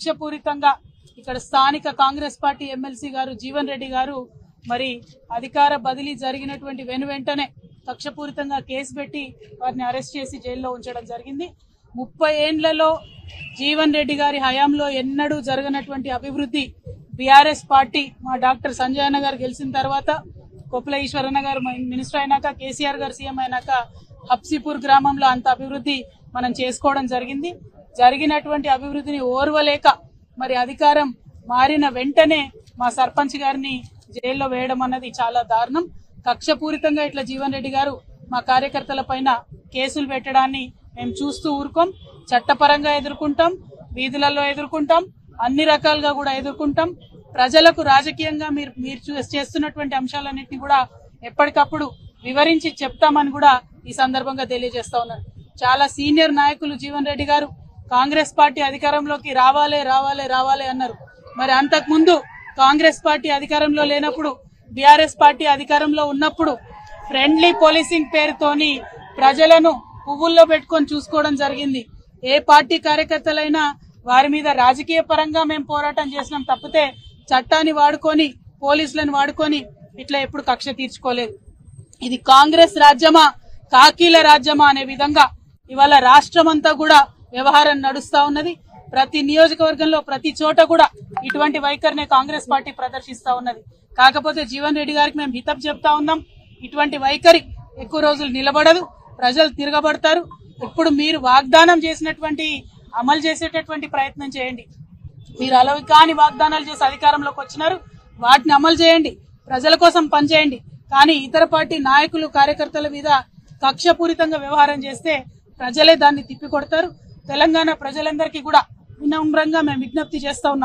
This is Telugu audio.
కక్షపూరితంగా ఇక్కడ స్థానిక కాంగ్రెస్ పార్టీ ఎమ్మెల్సీ గారు జీవన్ రెడ్డి గారు మరి అధికార బదిలీ జరిగినటువంటి వెంటనే కక్షపూరితంగా కేసు పెట్టి వారిని అరెస్ట్ చేసి జైల్లో ఉంచడం జరిగింది. 30 ఏండ్లలో జీవన్ రెడ్డి గారి హయాంలో ఎన్నడూ జరగనటువంటి అభివృద్ధి బీఆర్ఎస్ పార్టీ మా డాక్టర్ సంజయ్ అన్న గారు గెలిచిన తర్వాత, కొప్పుల ఈశ్వరన్న గారు మినిస్టర్ అయినాక, కేసీఆర్ గారు సీఎం అయినాక హబ్సీపూర్ గ్రామంలో అంత అభివృద్ధి మనం చేసుకోవడం జరిగింది. జరిగినటువంటి అభివృద్ధిని ఓర్వలేక మరి అధికారం మారిన వెంటనే మా సర్పంచ్ గారిని జైల్లో వేయడం అన్నది చాలా దారుణం. కక్షపూరితంగా ఇట్లా జీవన్ రెడ్డి గారు మా కార్యకర్తల పైన కేసులు పెట్టడాన్ని మేము చూస్తూ ఊరుకోం. చట్టపరంగా ఎదుర్కొంటాం, వీధులలో ఎదుర్కొంటాం, అన్ని రకాలుగా కూడా ఎదుర్కొంటాం. ప్రజలకు రాజకీయంగా మీరు చేస్తున్నటువంటి అంశాలన్నింటినీ కూడా ఎప్పటికప్పుడు వివరించి చెప్తామని కూడా ఈ సందర్భంగా తెలియజేస్తా ఉన్నారు. చాలా సీనియర్ నాయకులు జీవన్ రెడ్డి గారు కాంగ్రెస్ పార్టీ అధికారంలోకి రావాలి అన్నారు. మరి అంతకుముందు కాంగ్రెస్ పార్టీ అధికారంలో లేనప్పుడు, బీఆర్ఎస్ పార్టీ అధికారంలో ఉన్నప్పుడు ఫ్రెండ్లీ పోలీసింగ్ పేరుతోని ప్రజలను పువ్వుల్లో పెట్టుకొని చూసుకోవడం జరిగింది. ఏ పార్టీ కార్యకర్తలైనా వారి మీద రాజకీయ పరంగా మేము పోరాటం చేసినాం తప్పితే చట్టాన్ని వాడుకొని, పోలీసులను వాడుకొని ఇట్లా ఎప్పుడు కక్ష తీర్చుకోలేదు. ఇది కాంగ్రెస్ రాజ్యమా, కాకీల రాజ్యమా అనే విధంగా ఇవాళ రాష్ట్రం అంతా కూడా వ్యవహారం నడుస్తా ఉన్నది. ప్రతి నియోజకవర్గంలో ప్రతి చోట కూడా ఇటువంటి వైఖరిని కాంగ్రెస్ పార్టీ ప్రదర్శిస్తా ఉన్నది. కాకపోతే జీవన్ రెడ్డి గారికి మేము హితవు చెప్తా ఉన్నాం, ఇటువంటి వైఖరి ఎక్కువ రోజులు నిలబడదు, ప్రజలు తిరగబడతారు. ఇప్పుడు మీరు వాగ్దానం చేసినటువంటి అమలు చేసేటటువంటి ప్రయత్నం చేయండి. మీరు అలవి కాని వాగ్దానాలు చేసి అధికారంలోకి వచ్చినారు, వాటిని అమలు చేయండి, ప్రజల కోసం పనిచేయండి. కానీ ఇతర పార్టీ నాయకులు, కార్యకర్తల మీద కక్షపూరితంగా వ్యవహారం చేస్తే ప్రజలే దాన్ని తిప్పికొడతారు. తెలంగాణ ప్రజలందరికీ కూడా వినమ్రంగా మేము విజ్ఞప్తి చేస్తా ఉన్నాం.